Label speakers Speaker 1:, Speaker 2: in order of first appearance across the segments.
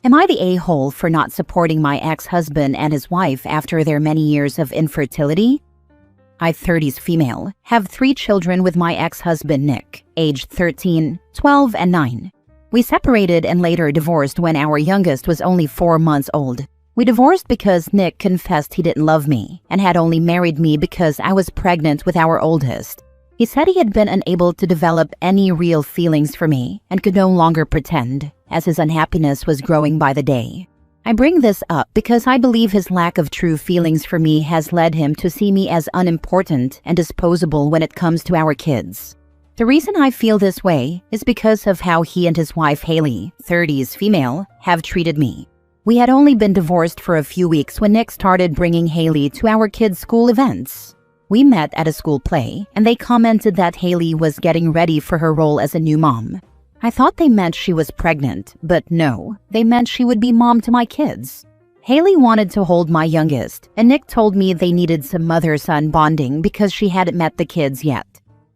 Speaker 1: Am I the a-hole for not supporting my ex-husband and his wife after their many years of infertility? I, 30s female, have 3 children with my ex-husband Nick, aged 13, 12, and 9. We separated and later divorced when our youngest was only 4 months old. We divorced because Nick confessed he didn't love me and had only married me because I was pregnant with our oldest. He said he had been unable to develop any real feelings for me and could no longer pretend, as his unhappiness was growing by the day. I bring this up because I believe his lack of true feelings for me has led him to see me as unimportant and disposable when it comes to our kids. The reason I feel this way is because of how he and his wife Haley, 30s female, have treated me. We had only been divorced for a few weeks when Nick started bringing Haley to our kids' school events. We met at a school play, and they commented that Haley was getting ready for her role as a new mom. I thought they meant she was pregnant, but no, they meant she would be mom to my kids. Haley wanted to hold my youngest, and Nick told me they needed some mother-son bonding because she hadn't met the kids yet.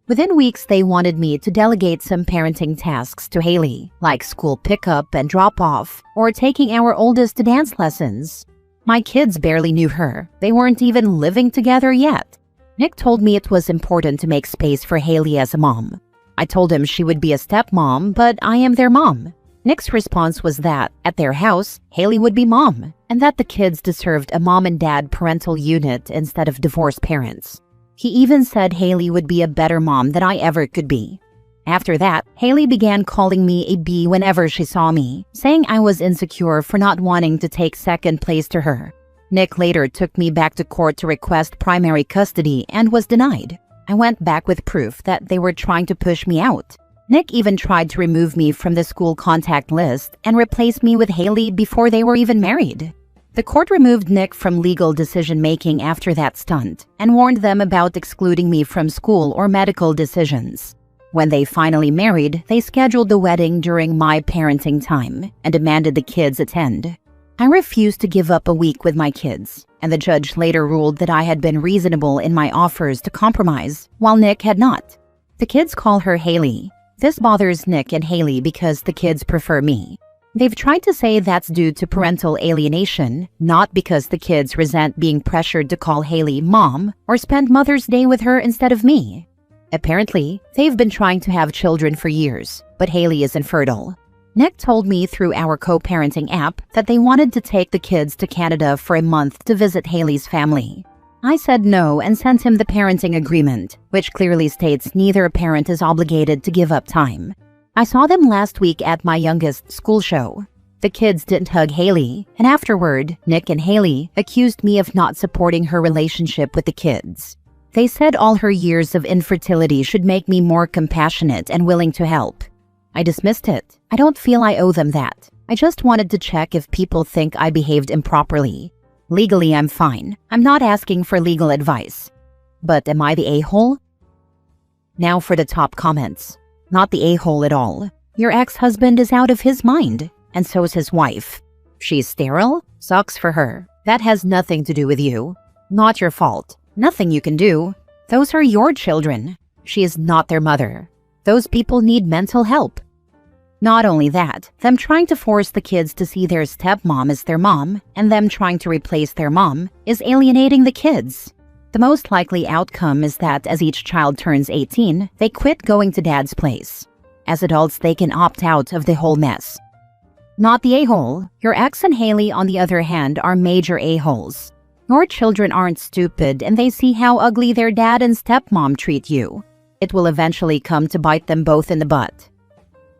Speaker 1: Within weeks, they wanted me to delegate some parenting tasks to Haley, like school pickup and drop-off, or taking our oldest to dance lessons. My kids barely knew her. They weren't even living together yet. Nick told me it was important to make space for Haley as a mom. I told him she would be a stepmom, but I am their mom. Nick's response was that, at their house, Haley would be mom, and that the kids deserved a mom and dad parental unit instead of divorced parents. He even said Haley would be a better mom than I ever could be. After that, Haley began calling me a B whenever she saw me, saying I was insecure for not wanting to take second place to her. Nick later took me back to court to request primary custody and was denied. I went back with proof that they were trying to push me out. Nick even tried to remove me from the school contact list and replace me with Haley before they were even married. The court removed Nick from legal decision-making after that stunt and warned them about excluding me from school or medical decisions. When they finally married, they scheduled the wedding during my parenting time and demanded the kids attend. I refused to give up a week with my kids, and the judge later ruled that I had been reasonable in my offers to compromise, while Nick had not. The kids call her Haley. This bothers Nick and Haley because the kids prefer me. They've tried to say that's due to parental alienation, not because the kids resent being pressured to call Haley mom or spend Mother's Day with her instead of me. Apparently, they've been trying to have children for years, but Haley is infertile. Nick told me through our co-parenting app that they wanted to take the kids to Canada for a month to visit Haley's family. I said no and sent him the parenting agreement, which clearly states neither parent is obligated to give up time. I saw them last week at my youngest school show. The kids didn't hug Haley, and afterward, Nick and Haley accused me of not supporting her relationship with the kids. They said all her years of infertility should make me more compassionate and willing to help. I dismissed it. I don't feel I owe them that. I just wanted to check if people think I behaved improperly. Legally, I'm fine. I'm not asking for legal advice. But am I the a-hole? Now for the top comments. Not the a-hole at all. Your ex-husband is out of his mind, and so is his wife. She's sterile? Sucks for her. That has nothing to do with you. Not your fault. Nothing you can do. Those are your children. She is not their mother. Those people need mental help. Not only that, them trying to force the kids to see their stepmom as their mom, and them trying to replace their mom, is alienating the kids. The most likely outcome is that as each child turns 18, they quit going to dad's place. As adults, they can opt out of the whole mess. Not the a-hole. Your ex and Haley, on the other hand, are major a-holes. Your children aren't stupid and they see how ugly their dad and stepmom treat you. It will eventually come to bite them both in the butt.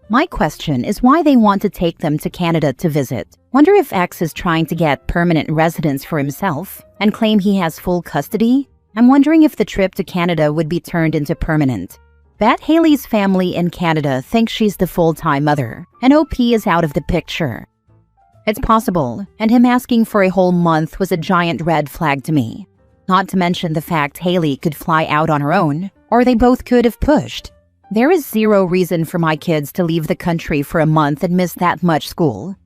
Speaker 1: My question is why they want to take them to Canada to visit. Wonder if X is trying to get permanent residence for himself and claim he has full custody? I'm wondering if the trip to Canada would be turned into permanent. Bet Haley's family in Canada thinks she's the full-time mother, and OP is out of the picture. It's possible, and him asking for a whole month was a giant red flag to me. Not to mention the fact Haley could fly out on her own, or they both could have pushed. There is zero reason for my kids to leave the country for a month and miss that much school.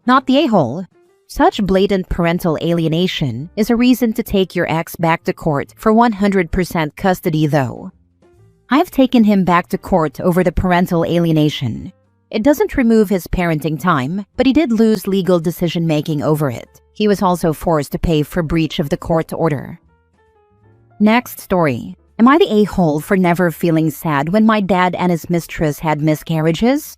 Speaker 1: Not the a-hole. Such blatant parental alienation is a reason to take your ex back to court for 100% custody though. I've taken him back to court over the parental alienation. It doesn't remove his parenting time, but he did lose legal decision-making over it. He was also forced to pay for breach of the court order. Next story. Am I the a-hole for never feeling sad when my dad and his mistress had miscarriages?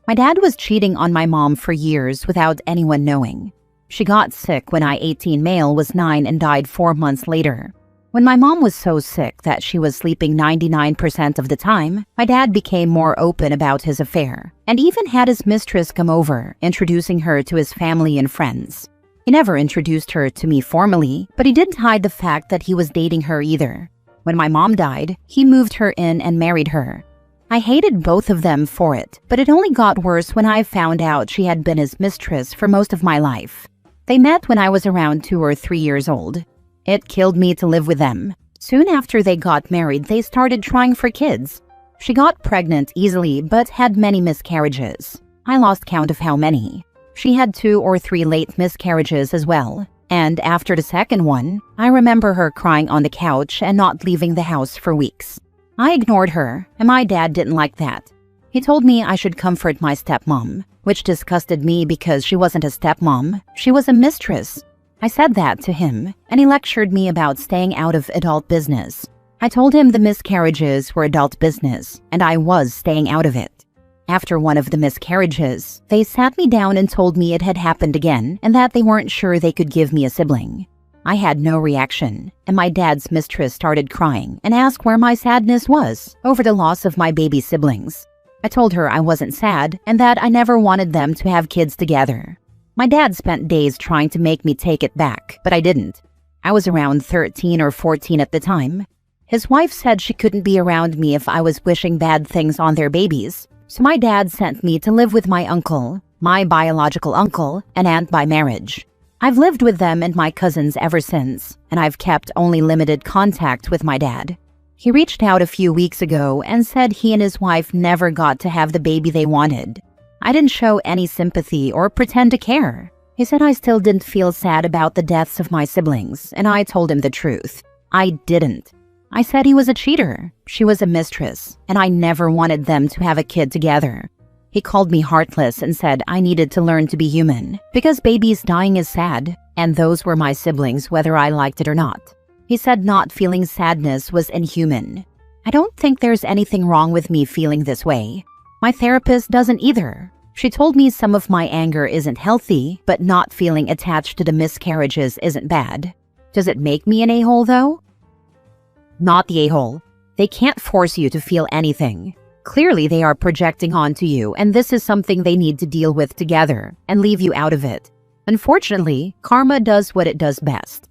Speaker 1: My dad was cheating on my mom for years without anyone knowing. She got sick when I, 18 male, was 9 and died 4 months later. When my mom was so sick that she was sleeping 99% of the time, my dad became more open about his affair and even had his mistress come over, introducing her to his family and friends. He never introduced her to me formally, but he didn't hide the fact that he was dating her either. When my mom died, he moved her in and married her. I hated both of them for it, but it only got worse when I found out she had been his mistress for most of my life. They met when I was around 2 or 3 years old. It killed me to live with them. Soon after they got married, they started trying for kids. She got pregnant easily, but had many miscarriages. I lost count of how many. She had 2 or 3 late miscarriages as well. And after the second one, I remember her crying on the couch and not leaving the house for weeks. I ignored her, and my dad didn't like that. He told me I should comfort my stepmom, which disgusted me because she wasn't a stepmom, she was a mistress. I said that to him, and he lectured me about staying out of adult business. I told him the miscarriages were adult business, and I was staying out of it. After one of the miscarriages, they sat me down and told me it had happened again and that they weren't sure they could give me a sibling. I had no reaction, and my dad's mistress started crying and asked where my sadness was over the loss of my baby siblings. I told her I wasn't sad and that I never wanted them to have kids together. My dad spent days trying to make me take it back, but I didn't. I was around 13 or 14 at the time. His wife said she couldn't be around me if I was wishing bad things on their babies, so my dad sent me to live with my uncle, my biological uncle, and aunt by marriage. I've lived with them and my cousins ever since, and I've kept only limited contact with my dad. He reached out a few weeks ago and said he and his wife never got to have the baby they wanted. I didn't show any sympathy or pretend to care. He said I still didn't feel sad about the deaths of my siblings, and I told him the truth. I didn't. I said he was a cheater, she was a mistress, and I never wanted them to have a kid together. He called me heartless and said I needed to learn to be human, because babies dying is sad, and those were my siblings whether I liked it or not. He said not feeling sadness was inhuman. I don't think there's anything wrong with me feeling this way. My therapist doesn't either. She told me some of my anger isn't healthy, but not feeling attached to the miscarriages isn't bad. Does it make me an a-hole though? Not the a-hole. They can't force you to feel anything. Clearly they are projecting onto you, and this is something they need to deal with together and leave you out of it. Unfortunately, karma does what it does best.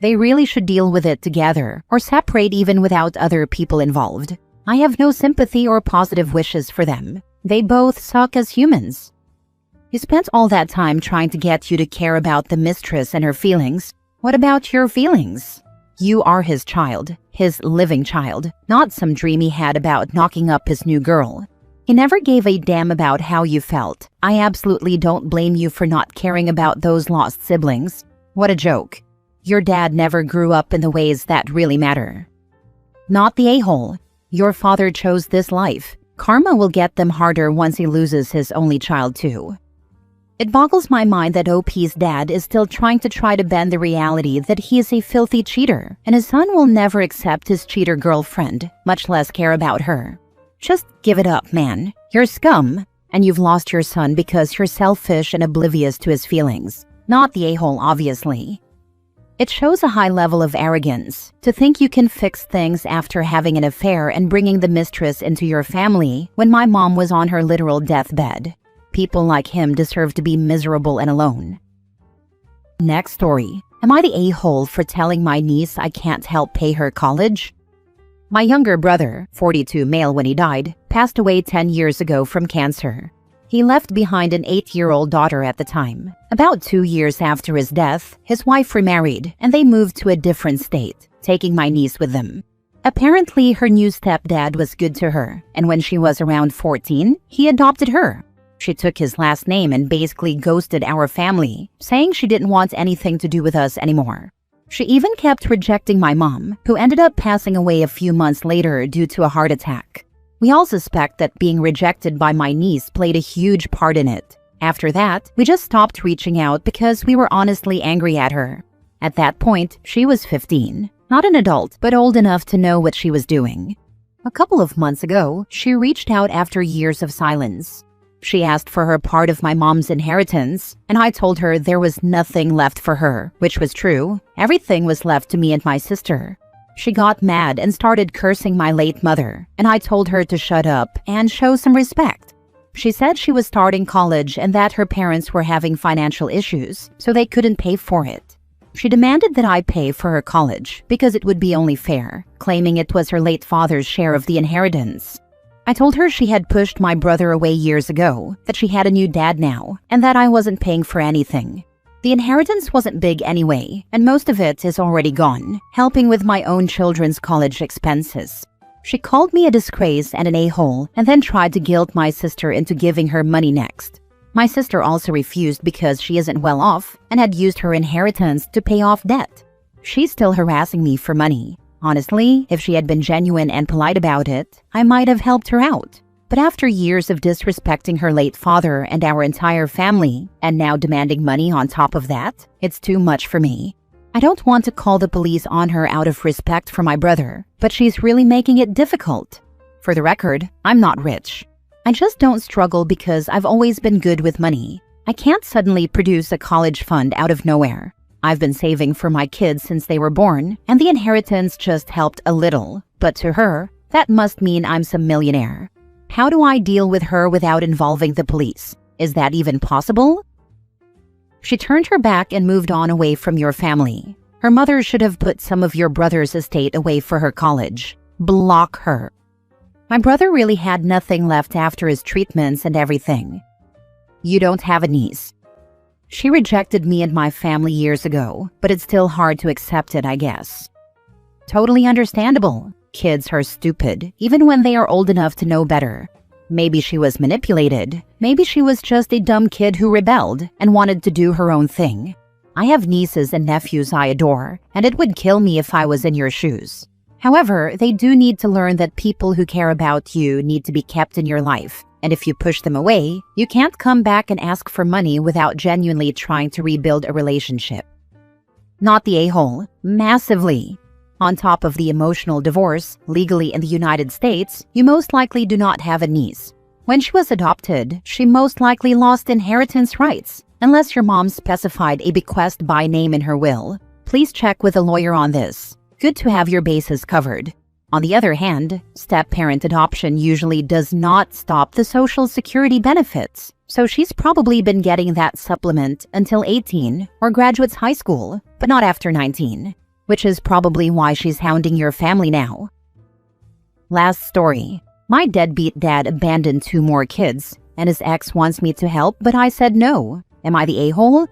Speaker 1: They really should deal with it together or separate even without other people involved. I have no sympathy or positive wishes for them. They both suck as humans. He spent all that time trying to get you to care about the mistress and her feelings. What about your feelings? You are his child, his living child, not some dream he had about knocking up his new girl. He never gave a damn about how you felt. I absolutely don't blame you for not caring about those lost siblings. What a joke. Your dad never grew up in the ways that really matter. Not the a-hole. Your father chose this life. Karma will get them harder once he loses his only child too. It boggles my mind that OP's dad is still trying to bend the reality that he is a filthy cheater, and his son will never accept his cheater girlfriend, much less care about her. Just give it up, man. You're scum, and you've lost your son because you're selfish and oblivious to his feelings. Not the a-hole, obviously. It shows a high level of arrogance to think you can fix things after having an affair and bringing the mistress into your family when my mom was on her literal deathbed. People like him deserve to be miserable and alone. Next story. Am I the a-hole for telling my niece I can't help pay her college? My younger brother, 42 male when he died, passed away 10 years ago from cancer. He left behind an 8-year-old daughter at the time. About 2 years after his death, his wife remarried and they moved to a different state, taking my niece with them. Apparently, her new stepdad was good to her, and when she was around 14, he adopted her. She took his last name and basically ghosted our family, saying she didn't want anything to do with us anymore. She even kept rejecting my mom, who ended up passing away a few months later due to a heart attack. We all suspect that being rejected by my niece played a huge part in it. After that, we just stopped reaching out because we were honestly angry at her. At that point, she was 15. Not an adult, but old enough to know what she was doing. A couple of months ago, she reached out after years of silence. She asked for her part of my mom's inheritance, and I told her there was nothing left for her, which was true. Everything was left to me and my sister. She got mad and started cursing my late mother, and I told her to shut up and show some respect. She said she was starting college and that her parents were having financial issues, so they couldn't pay for it. She demanded that I pay for her college because it would be only fair, claiming it was her late father's share of the inheritance. I told her she had pushed my brother away years ago, that she had a new dad now, and that I wasn't paying for anything. The inheritance wasn't big anyway, and most of it is already gone, helping with my own children's college expenses. She called me a disgrace and an a-hole, and then tried to guilt my sister into giving her money next. My sister also refused because she isn't well off and had used her inheritance to pay off debt. She's still harassing me for money. Honestly, if she had been genuine and polite about it, I might have helped her out. But after years of disrespecting her late father and our entire family, and now demanding money on top of that, it's too much for me. I don't want to call the police on her out of respect for my brother, but she's really making it difficult. For the record, I'm not rich. I just don't struggle because I've always been good with money. I can't suddenly produce a college fund out of nowhere. I've been saving for my kids since they were born, and the inheritance just helped a little. But to her, that must mean I'm some millionaire. How do I deal with her without involving the police? Is that even possible? She turned her back and moved on away from your family. Her mother should have put some of your brother's estate away for her college. Block her. My brother really had nothing left after his treatments and everything. You don't have a niece. She rejected me and my family years ago, but it's still hard to accept it, I guess. Totally understandable. Kids are stupid, even when they are old enough to know better. Maybe she was manipulated. Maybe she was just a dumb kid who rebelled and wanted to do her own thing. I have nieces and nephews I adore, and it would kill me if I was in your shoes. However, they do need to learn that people who care about you need to be kept in your life. And if you push them away, you can't come back and ask for money without genuinely trying to rebuild a relationship. Not the a-hole. Massively. On top of the emotional divorce, legally in the United States, you most likely do not have a niece. When she was adopted, she most likely lost inheritance rights, unless your mom specified a bequest by name in her will. Please check with a lawyer on this. Good to have your bases covered. On the other hand, step-parent adoption usually does not stop the Social Security benefits, so she's probably been getting that supplement until 18 or graduates high school, but not after 19, which is probably why she's hounding your family now. Last story. My deadbeat dad abandoned 2 more kids, and his ex wants me to help, but I said no. Am I the a-hole?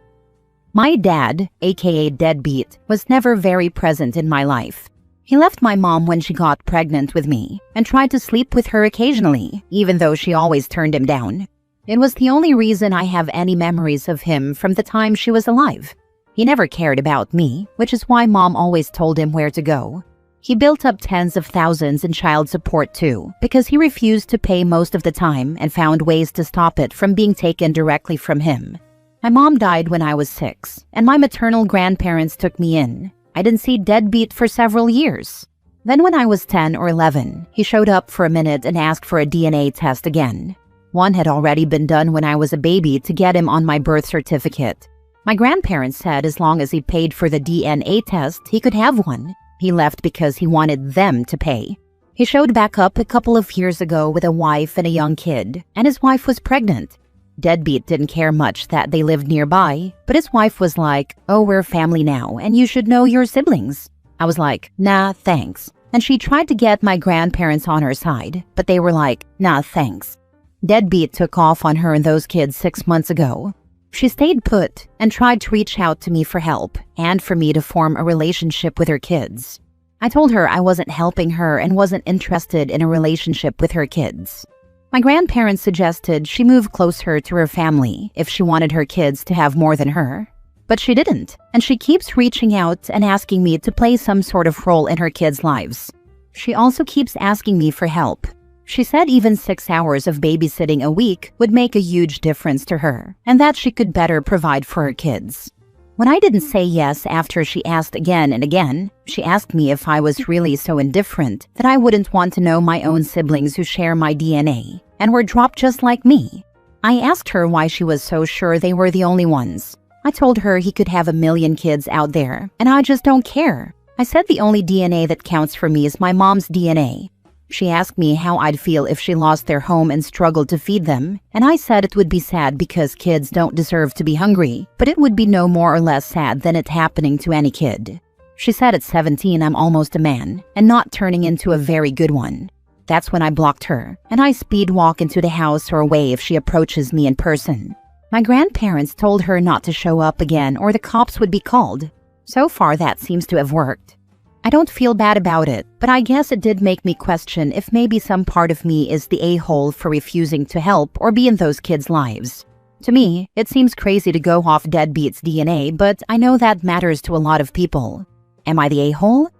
Speaker 1: My dad, aka deadbeat, was never very present in my life. He left my mom when she got pregnant with me and tried to sleep with her occasionally, even though she always turned him down. It was the only reason I have any memories of him from the time she was alive. He never cared about me, which is why mom always told him where to go. He built up tens of thousands in child support too, because he refused to pay most of the time and found ways to stop it from being taken directly from him. My mom died when I was 6, and my maternal grandparents took me in. I didn't see deadbeat for several years. Then when I was 10 or 11, he showed up for a minute and asked for a DNA test again. One had already been done when I was a baby to get him on my birth certificate. My grandparents said as long as he paid for the DNA test, he could have one. He left because he wanted them to pay. He showed back up a couple of years ago with a wife and a young kid, and his wife was pregnant. Deadbeat didn't care much that they lived nearby, but his wife was like, "Oh, we're family now, and you should know your siblings." I was like, "Nah, thanks." And she tried to get my grandparents on her side, but they were like, "Nah, thanks." Deadbeat took off on her and those kids 6 months ago. She stayed put and tried to reach out to me for help and for me to form a relationship with her kids. I told her I wasn't helping her and wasn't interested in a relationship with her kids. My grandparents suggested she move closer to her family if she wanted her kids to have more than her. But she didn't, and she keeps reaching out and asking me to play some sort of role in her kids' lives. She also keeps asking me for help. She said even 6 hours of babysitting a week would make a huge difference to her, and that she could better provide for her kids. When I didn't say yes after she asked again and again, she asked me if I was really so indifferent that I wouldn't want to know my own siblings who share my DNA and were dropped just like me. I asked her why she was so sure they were the only ones. I told her he could have a million kids out there, and I just don't care. I said the only DNA that counts for me is my mom's DNA. She asked me how I'd feel if she lost their home and struggled to feed them, and I said it would be sad because kids don't deserve to be hungry, but it would be no more or less sad than it happening to any kid. She said at 17 I'm almost a man, and not turning into a very good one. That's when I blocked her, and I speed walk into the house or away if she approaches me in person. My grandparents told her not to show up again or the cops would be called. So far that seems to have worked. I don't feel bad about it, but I guess it did make me question if maybe some part of me is the a-hole for refusing to help or be in those kids' lives. To me, it seems crazy to go off deadbeats' DNA, but I know that matters to a lot of people. Am I the a-hole?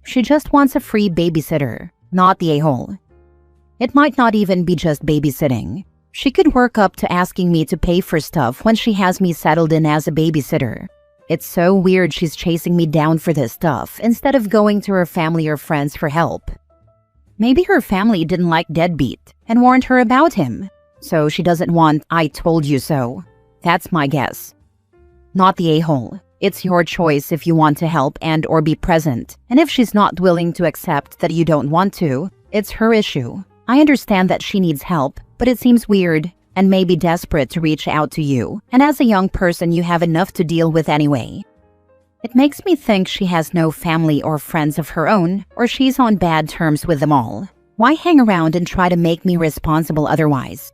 Speaker 1: She just wants a free babysitter, not the a-hole. It might not even be just babysitting. She could work up to asking me to pay for stuff when she has me settled in as a babysitter. It's so weird she's chasing me down for this stuff instead of going to her family or friends for help. Maybe her family didn't like deadbeat and warned her about him, so she doesn't want "I told you so." That's my guess. Not the a-hole. It's your choice if you want to help and or be present, and if she's not willing to accept that you don't want to, it's her issue. I understand that she needs help, but it seems weird and may be desperate to reach out to you, and as a young person you have enough to deal with anyway. It makes me think she has no family or friends of her own, or she's on bad terms with them all. Why hang around and try to make me responsible otherwise?